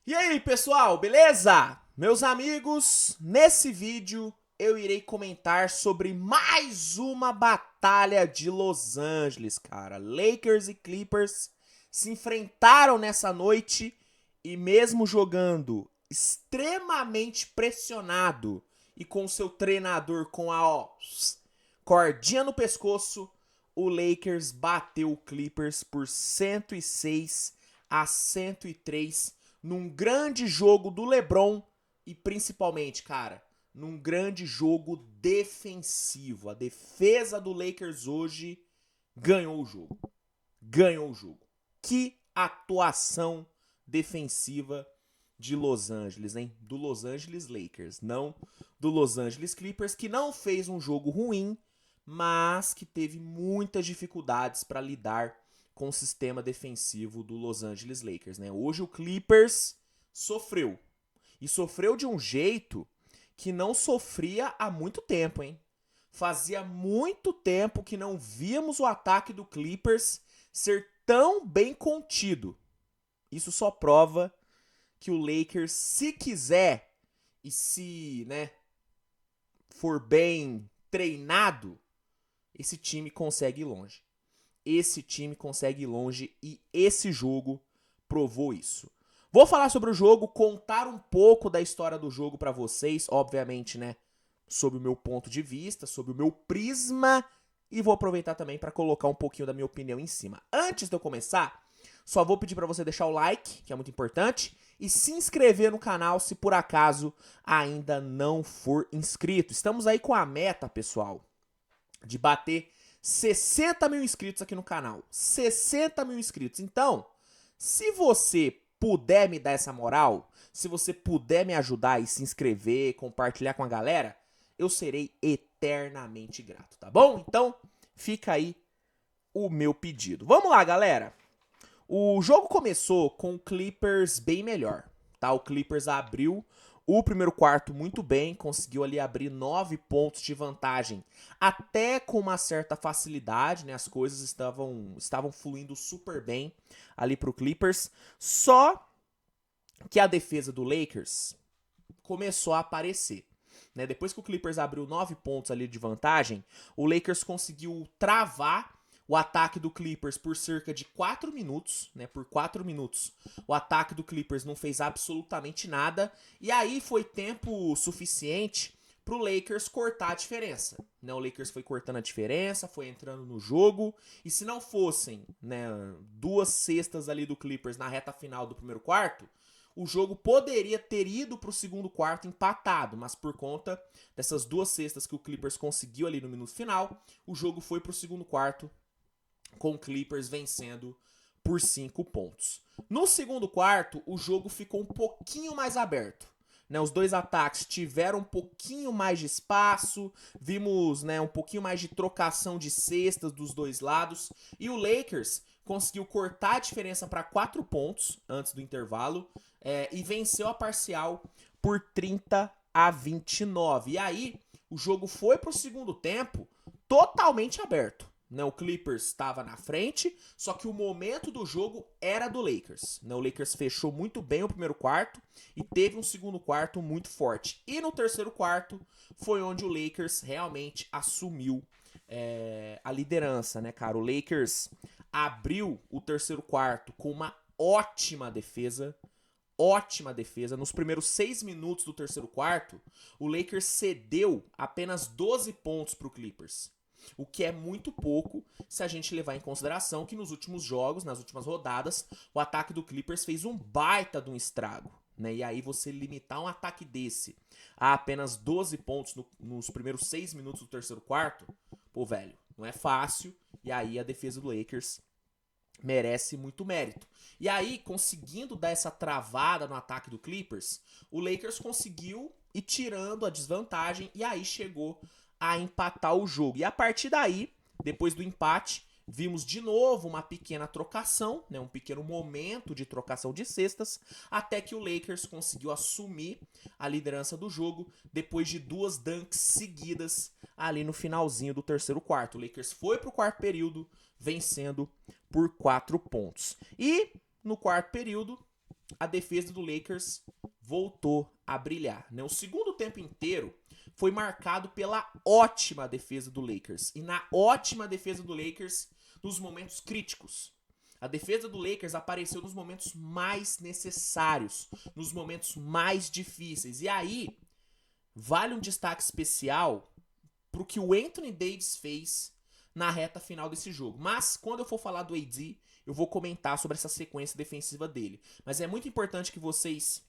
E aí, pessoal, beleza? Meus amigos, nesse vídeo eu irei comentar sobre mais uma batalha de Los Angeles, cara. Lakers e Clippers se enfrentaram nessa noite e mesmo jogando extremamente pressionado e com seu treinador com a cordinha no pescoço, o Lakers bateu o Clippers por 106-103 num grande jogo do LeBron e principalmente, cara, num grande jogo defensivo. A defesa do Lakers hoje ganhou o jogo. Ganhou o jogo. Que atuação defensiva de Los Angeles, hein? Do Los Angeles Lakers, não do Los Angeles Clippers, que não fez um jogo ruim, mas que teve muitas dificuldades para lidar com o sistema defensivo do Los Angeles Lakers, né? Hoje o Clippers sofreu. E sofreu de um jeito que não sofria há muito tempo, hein? Fazia muito tempo que não víamos o ataque do Clippers ser tão bem contido. Isso só prova que o Lakers, se quiser e se, né, for bem treinado, esse time consegue ir longe. Esse time consegue ir longe e esse jogo provou isso. Vou falar sobre o jogo, contar um pouco da história do jogo pra vocês, obviamente, né, sob o meu ponto de vista, sob o meu prisma, e vou aproveitar também pra colocar um pouquinho da minha opinião em cima. Antes de eu começar, só vou pedir pra você deixar o like, que é muito importante, e se inscrever no canal se por acaso ainda não for inscrito. Estamos aí com a meta, pessoal, de bater 60 mil inscritos aqui no canal. 60 mil inscritos. Então, se você puder me dar essa moral, se você puder me ajudar e se inscrever, compartilhar com a galera, eu serei eternamente grato, tá bom? Então, fica aí o meu pedido. Vamos lá, galera. O jogo começou com o Clippers bem melhor, tá? O Clippers abriu o primeiro quarto muito bem, conseguiu ali abrir 9 pontos de vantagem, até com uma certa facilidade, né? As coisas estavam fluindo super bem ali pro Clippers. Só que a defesa do Lakers começou a aparecer. Né? Depois que o Clippers abriu 9 pontos ali de vantagem, o Lakers conseguiu travar o ataque do Clippers por cerca de 4 minutos, né? Por 4 minutos. O ataque do Clippers não fez absolutamente nada. E aí foi tempo suficiente pro Lakers cortar a diferença. Né? O Lakers foi cortando a diferença, foi entrando no jogo. E se não fossem, né, duas cestas ali do Clippers na reta final do primeiro quarto, o jogo poderia ter ido para o segundo quarto empatado, mas por conta dessas duas cestas que o Clippers conseguiu ali no minuto final, o jogo foi para o segundo quarto com o Clippers vencendo por 5 pontos. No segundo quarto, o jogo ficou um pouquinho mais aberto. Né, os dois ataques tiveram um pouquinho mais de espaço, vimos, né, um pouquinho mais de trocação de cestas dos dois lados, e o Lakers conseguiu cortar a diferença para 4 pontos antes do intervalo e venceu a parcial por 30-29. E aí, o jogo foi para o segundo tempo totalmente aberto. Né, o Clippers estava na frente, só que o momento do jogo era do Lakers. Né, o Lakers fechou muito bem o primeiro quarto e teve um segundo quarto muito forte. E no terceiro quarto foi onde o Lakers realmente assumiu a liderança, né, cara? O Lakers abriu o terceiro quarto com uma ótima defesa. Ótima defesa. Nos primeiros 6 minutos do terceiro quarto, o Lakers cedeu apenas 12 pontos para o Clippers. O que é muito pouco se a gente levar em consideração que nos últimos jogos, nas últimas rodadas, o ataque do Clippers fez um baita de um estrago. Né? E aí você limitar um ataque desse a apenas 12 pontos nos primeiros 6 minutos do terceiro quarto, pô, velho, não é fácil. E aí a defesa do Lakers merece muito mérito. E aí, conseguindo dar essa travada no ataque do Clippers, o Lakers conseguiu ir tirando a desvantagem e aí chegou a empatar o jogo. E a partir daí, depois do empate, vimos de novo uma pequena trocação, né, um pequeno momento de trocação de cestas, até que o Lakers conseguiu assumir a liderança do jogo depois de duas dunks seguidas ali no finalzinho do terceiro quarto. O Lakers foi para o quarto período vencendo por 4 pontos. E no quarto período, a defesa do Lakers voltou a brilhar, né? O segundo tempo inteiro foi marcado pela ótima defesa do Lakers. E na ótima defesa do Lakers, nos momentos críticos. A defesa do Lakers apareceu nos momentos mais necessários, nos momentos mais difíceis. E aí, vale um destaque especial pro que o Anthony Davis fez na reta final desse jogo. Mas, quando eu for falar do AD, eu vou comentar sobre essa sequência defensiva dele. Mas é muito importante que vocês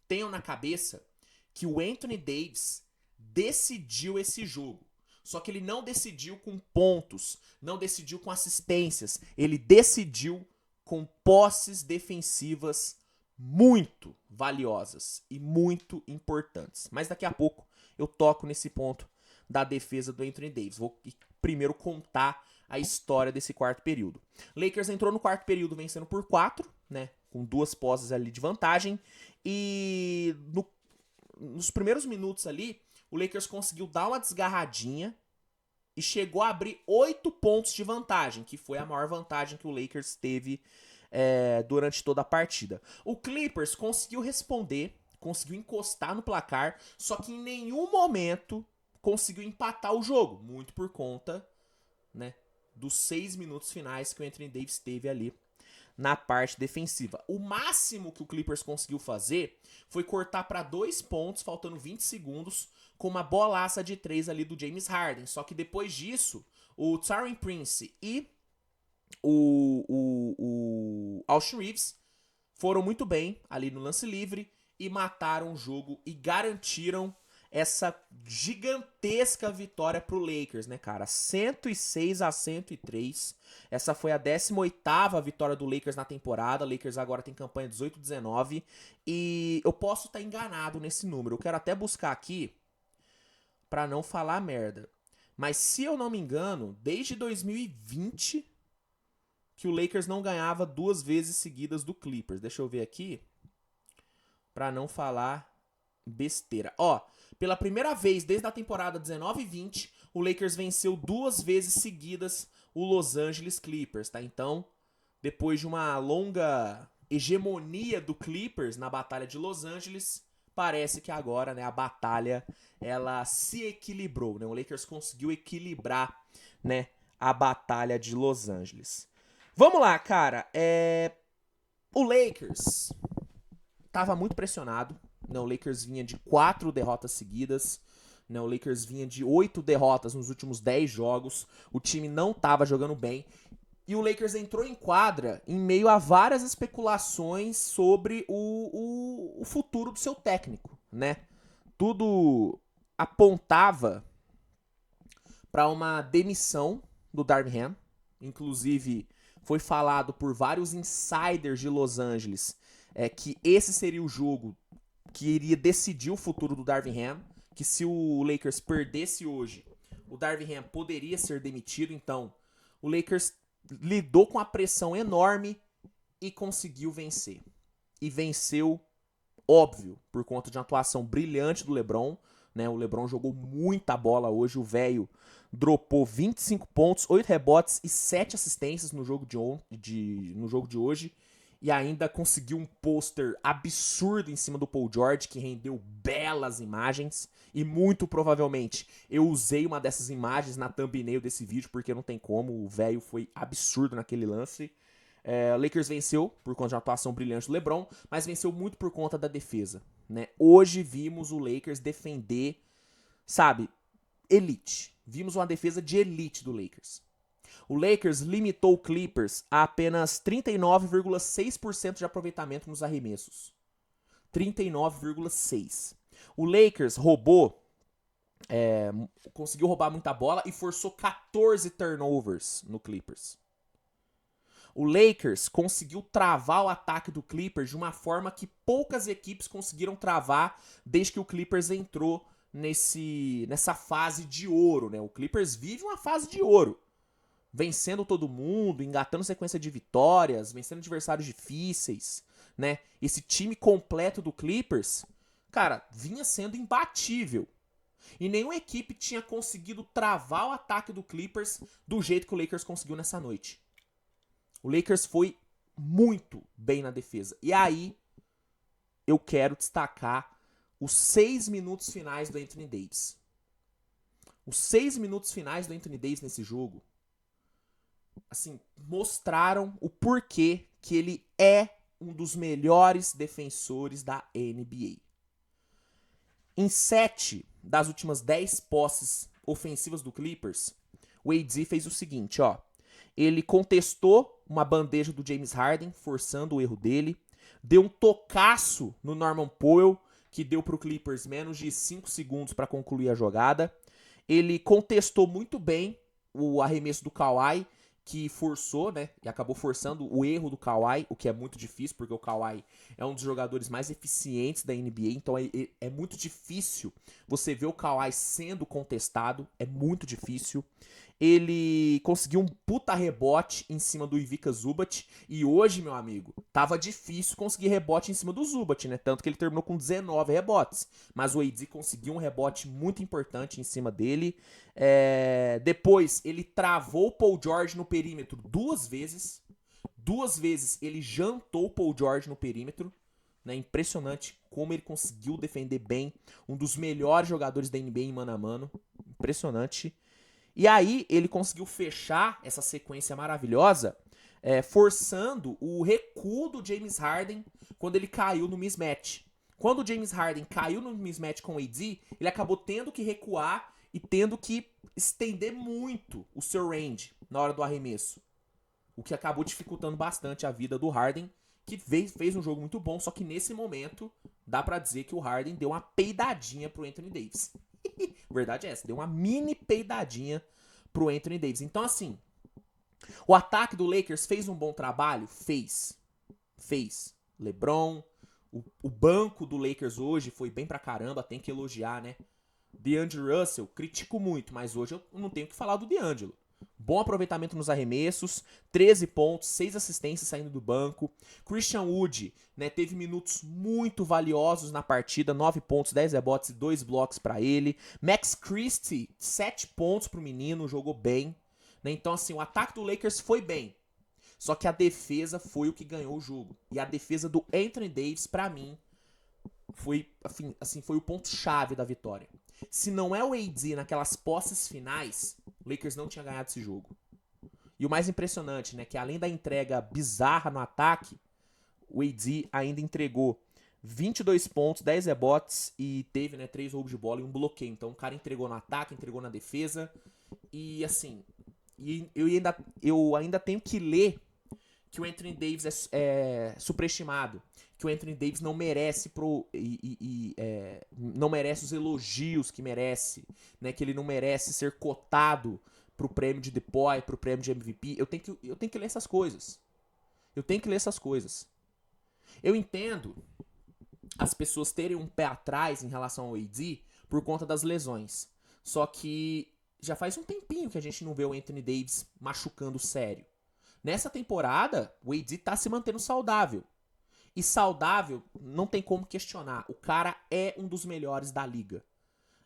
tenham na cabeça que o Anthony Davis decidiu esse jogo. Só que ele não decidiu com pontos, não decidiu com assistências. Ele decidiu com posses defensivas muito valiosas e muito importantes. Mas daqui a pouco eu toco nesse ponto da defesa do Anthony Davis. Vou primeiro contar a história desse quarto período. Lakers entrou no quarto período vencendo por 4, né? Com 2 posses ali de vantagem. E nos primeiros minutos ali, o Lakers conseguiu dar uma desgarradinha e chegou a abrir 8 pontos de vantagem, que foi a maior vantagem que o Lakers teve durante toda a partida. O Clippers conseguiu responder, conseguiu encostar no placar, só que em nenhum momento conseguiu empatar o jogo, muito por conta, né, dos 6 minutos finais que o Anthony Davis teve ali na parte defensiva. O máximo que o Clippers conseguiu fazer foi cortar para 2 pontos, faltando 20 segundos, com uma bolaça de 3 ali do James Harden. Só que depois disso, o Taurean Prince e o Austin Reeves foram muito bem ali no lance livre e mataram o jogo e garantiram essa gigantesca vitória pro Lakers, né, cara? 106-103. Essa foi a 18ª vitória do Lakers na temporada. O Lakers agora tem campanha 18-19. E eu posso estar enganado nesse número. Eu quero até buscar aqui pra não falar merda. Mas se eu não me engano, desde 2020 que o Lakers não ganhava 2 vezes seguidas do Clippers. Deixa eu ver aqui pra não falar besteira. Ó, pela primeira vez desde a temporada 19-20, o Lakers venceu 2 vezes seguidas o Los Angeles Clippers, tá? Então, depois de uma longa hegemonia do Clippers na batalha de Los Angeles, parece que agora, né, a batalha ela se equilibrou, né? O Lakers conseguiu equilibrar, né, a batalha de Los Angeles. Vamos lá, cara. O Lakers tava muito pressionado. O Lakers vinha de 4 derrotas seguidas. O Lakers vinha de 8 derrotas nos últimos 10 jogos. O time não estava jogando bem. E o Lakers entrou em quadra em meio a várias especulações sobre o futuro do seu técnico, né? Tudo apontava para uma demissão do Darvin Ham. Inclusive, foi falado por vários insiders de Los Angeles que esse seria o jogo que iria decidir o futuro do Darvin Ham, que se o Lakers perdesse hoje, o Darvin Ham poderia ser demitido. Então, o Lakers lidou com a pressão enorme e conseguiu vencer. E venceu, óbvio, por conta de uma atuação brilhante do LeBron, né? O LeBron jogou muita bola hoje, o velho dropou 25 pontos, 8 rebotes e 7 assistências no jogo de hoje. E ainda conseguiu um pôster absurdo em cima do Paul George, que rendeu belas imagens. E muito provavelmente eu usei uma dessas imagens na thumbnail desse vídeo, porque não tem como, o velho foi absurdo naquele lance. O Lakers venceu por conta de uma atuação brilhante do LeBron, mas venceu muito por conta da defesa, né? Hoje vimos o Lakers defender, sabe, elite. Vimos uma defesa de elite do Lakers. O Lakers limitou o Clippers a apenas 39,6% de aproveitamento nos arremessos. 39,6%. O Lakers conseguiu roubar muita bola e forçou 14 turnovers no Clippers. O Lakers conseguiu travar o ataque do Clippers de uma forma que poucas equipes conseguiram travar desde que o Clippers entrou nessa fase de ouro, né? O Clippers vive uma fase de ouro, vencendo todo mundo, engatando sequência de vitórias, vencendo adversários difíceis, né? Esse time completo do Clippers, cara, vinha sendo imbatível. E nenhuma equipe tinha conseguido travar o ataque do Clippers do jeito que o Lakers conseguiu nessa noite. O Lakers foi muito bem na defesa. E aí, eu quero destacar os 6 minutos finais do Anthony Davis. Os 6 minutos finais do Anthony Davis nesse jogo, assim, mostraram o porquê que ele é um dos melhores defensores da NBA. Em 7 das últimas 10 posses ofensivas do Clippers, o AD fez o seguinte, ó. Ele contestou uma bandeja do James Harden, forçando o erro dele. Deu um tocaço no Norman Powell, que deu pro Clippers menos de 5 segundos para concluir a jogada. Ele contestou muito bem o arremesso do Kawhi, que forçou, né, e acabou forçando o erro do Kawhi, o que é muito difícil, porque o Kawhi é um dos jogadores mais eficientes da NBA, então é muito difícil você ver o Kawhi sendo contestado, é muito difícil. Ele conseguiu um puta rebote em cima do Ivica Zubac, e hoje, meu amigo, tava difícil conseguir rebote em cima do Zubac, né, tanto que ele terminou com 19 rebotes, mas o AD conseguiu um rebote muito importante em cima dele. Depois, ele travou o Paul George no perímetro 2 vezes. 2 vezes ele jantou o Paul George no perímetro. Né? Impressionante como ele conseguiu defender bem. Um dos melhores jogadores da NBA em mano a mano. Impressionante. E aí ele conseguiu fechar essa sequência maravilhosa, forçando o recuo do James Harden quando ele caiu no mismatch. Quando o James Harden caiu no mismatch com o AD, ele acabou tendo que recuar e tendo que estender muito o seu range na hora do arremesso. O que acabou dificultando bastante a vida do Harden, que fez um jogo muito bom, só que nesse momento dá pra dizer que o Harden deu uma peidadinha pro Anthony Davis. Verdade é essa, deu uma mini peidadinha pro Anthony Davis. Então assim, o ataque do Lakers fez um bom trabalho? Fez. LeBron, o banco do Lakers hoje foi bem pra caramba, tem que elogiar, né? DeAngelo Russell, critico muito, mas hoje eu não tenho o que falar do DeAngelo. Bom aproveitamento nos arremessos, 13 pontos, 6 assistências saindo do banco. Christian Wood, né, teve minutos muito valiosos na partida, 9 pontos, 10 rebotes e 2 blocos para ele. Max Christie, 7 pontos pro menino, jogou bem. Né? Então assim, o ataque do Lakers foi bem. Só que a defesa foi o que ganhou o jogo. E a defesa do Anthony Davis, pra mim, foi o ponto-chave da vitória. Se não é o AD naquelas posses finais, o Lakers não tinha ganhado esse jogo. E o mais impressionante, né, que além da entrega bizarra no ataque, o AD ainda entregou 22 pontos, 10 rebotes e teve, né, 3 roubos de bola e um bloqueio. Então o cara entregou no ataque, entregou na defesa. E assim, eu ainda tenho que ler que o Anthony Davis é superestimado, que o Anthony Davis não merece não merece os elogios que merece, né? Que ele não merece ser cotado pro prêmio de DPOY, pro prêmio de MVP. Eu tenho que ler essas coisas. Eu entendo as pessoas terem um pé atrás em relação ao AD por conta das lesões. Só que já faz um tempinho que a gente não vê o Anthony Davis machucando sério. Nessa temporada, o AD tá se mantendo saudável. E saudável, não tem como questionar. O cara é um dos melhores da liga.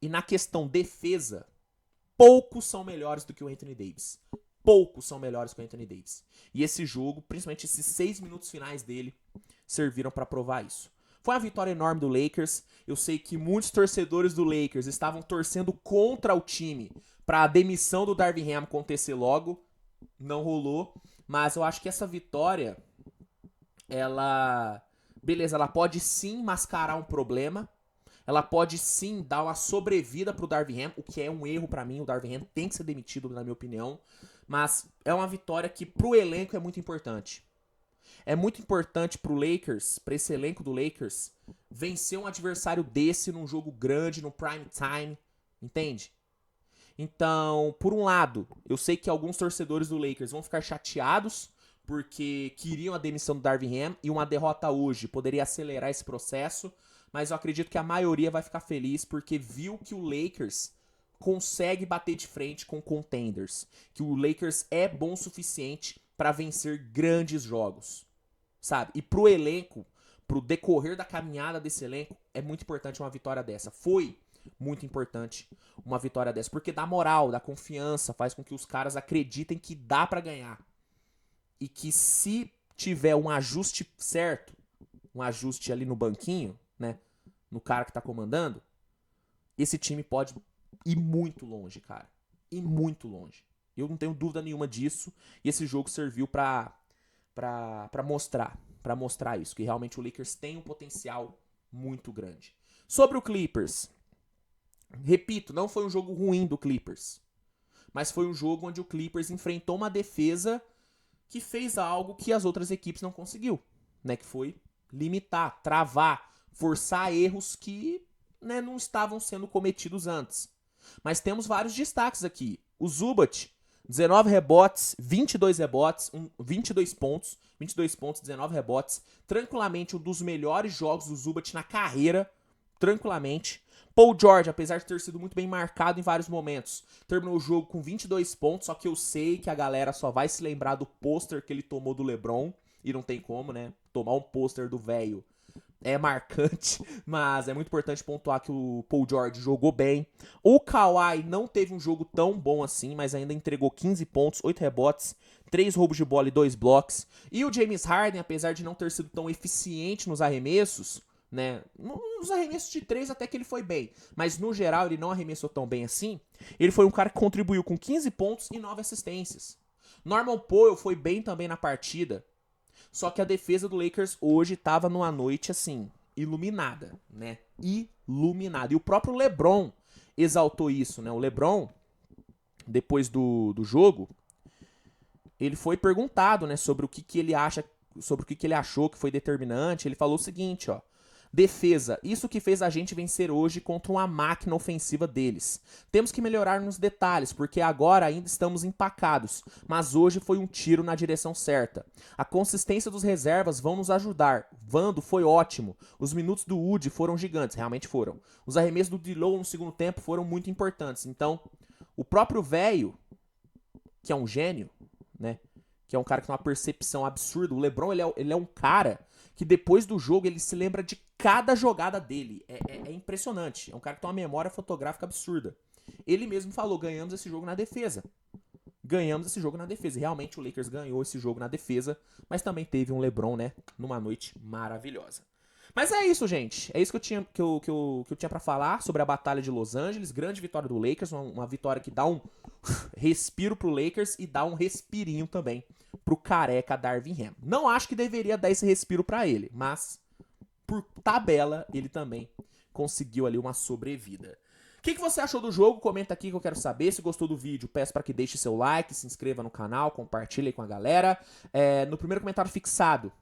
E na questão defesa, poucos são melhores do que o Anthony Davis. Poucos são melhores que o Anthony Davis. E esse jogo, principalmente esses 6 minutos finais dele, serviram para provar isso. Foi uma vitória enorme do Lakers. Eu sei que muitos torcedores do Lakers estavam torcendo contra o time para a demissão do Darvin Ham acontecer logo. Não rolou. Mas eu acho que essa vitória, ela pode sim mascarar um problema. Ela pode sim dar uma sobrevida pro Darvin Ham, o que é um erro pra mim. O Darvin Ham tem que ser demitido, na minha opinião. Mas é uma vitória que pro elenco é muito importante. É muito importante pro Lakers, pra esse elenco do Lakers, vencer um adversário desse num jogo grande, no prime time. Entende? Então, por um lado, eu sei que alguns torcedores do Lakers vão ficar chateados porque queriam a demissão do Darvin Ham e uma derrota hoje poderia acelerar esse processo, mas eu acredito que a maioria vai ficar feliz porque viu que o Lakers consegue bater de frente com contenders, que o Lakers é bom o suficiente para vencer grandes jogos, sabe? E pro elenco, pro decorrer da caminhada desse elenco, é muito importante uma vitória dessa. Foi muito importante uma vitória dessa, porque dá moral, dá confiança, faz com que os caras acreditem que dá pra ganhar. E que se tiver um ajuste certo, um ajuste ali no banquinho, né, no cara que tá comandando, esse time pode ir muito longe, cara. Ir muito longe. Eu não tenho dúvida nenhuma disso. E esse jogo serviu pra mostrar isso, que realmente o Lakers tem um potencial muito grande. Sobre o Clippers, repito, não foi um jogo ruim do Clippers, mas foi um jogo onde o Clippers enfrentou uma defesa que fez algo que as outras equipes não conseguiu, né? Que foi limitar, travar, forçar erros que, né, não estavam sendo cometidos antes. Mas temos vários destaques aqui. O Zubat, 19 rebotes, 22 rebotes, 22 pontos, 19 rebotes. Tranquilamente um dos melhores jogos do Zubat na carreira, tranquilamente. Paul George, apesar de ter sido muito bem marcado em vários momentos, terminou o jogo com 22 pontos, só que eu sei que a galera só vai se lembrar do pôster que ele tomou do LeBron, e não tem como, né? Tomar um pôster do velho é marcante, mas é muito importante pontuar que o Paul George jogou bem. O Kawhi não teve um jogo tão bom assim, mas ainda entregou 15 pontos, 8 rebotes, 3 roubos de bola e 2 blocos. E o James Harden, apesar de não ter sido tão eficiente nos arremessos, né? Nos arremessos de 3 até que ele foi bem, mas no geral ele não arremessou tão bem assim. Ele foi um cara que contribuiu com 15 pontos e 9 assistências. Norman Powell foi bem também na partida. Só que a defesa do Lakers hoje tava numa noite, assim, iluminada, né? Iluminada. E o próprio LeBron exaltou isso, né? O LeBron, depois do jogo, ele foi perguntado, né, sobre o que ele acha, sobre o que ele achou que foi determinante. Ele falou o seguinte, ó: defesa, isso que fez a gente vencer hoje contra uma máquina ofensiva deles. Temos que melhorar nos detalhes, porque agora ainda estamos empacados, mas hoje foi um tiro na direção certa. A consistência dos reservas vão nos ajudar. Vando foi ótimo. Os minutos do Woody foram gigantes, realmente foram. Os arremessos do D'Lo no segundo tempo foram muito importantes. Então, o próprio velho, que é um gênio, né? Que é um cara que tem uma percepção absurda. O LeBron, ele é um cara que depois do jogo ele se lembra de cada jogada dele. É impressionante. É um cara que tem uma memória fotográfica absurda. Ele mesmo falou: ganhamos esse jogo na defesa. Ganhamos esse jogo na defesa. E realmente o Lakers ganhou esse jogo na defesa, mas também teve um LeBron, né, numa noite maravilhosa. Mas é isso, gente. É isso que eu tinha pra falar sobre a Batalha de Los Angeles. Grande vitória do Lakers. Uma vitória que dá um respiro pro Lakers e dá um respirinho também pro careca Darvin Ham. Não acho que deveria dar esse respiro pra ele, mas por tabela ele também conseguiu ali uma sobrevida. O que você achou do jogo? Comenta aqui que eu quero saber. Se gostou do vídeo, peço para que deixe seu like, se inscreva no canal, compartilhe com a galera. No primeiro comentário fixado,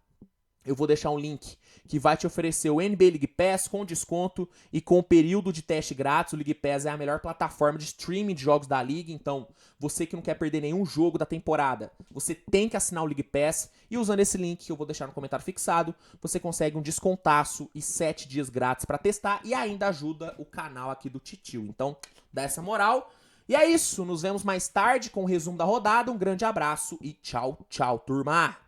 eu vou deixar um link que vai te oferecer o NBA League Pass com desconto e com período de teste grátis. O League Pass é a melhor plataforma de streaming de jogos da liga, então você que não quer perder nenhum jogo da temporada, você tem que assinar o League Pass, e usando esse link que eu vou deixar no comentário fixado, você consegue um descontaço e 7 dias grátis para testar e ainda ajuda o canal aqui do Titio. Então, dá essa moral. E é isso, nos vemos mais tarde com o resumo da rodada. Um grande abraço e tchau, tchau, turma!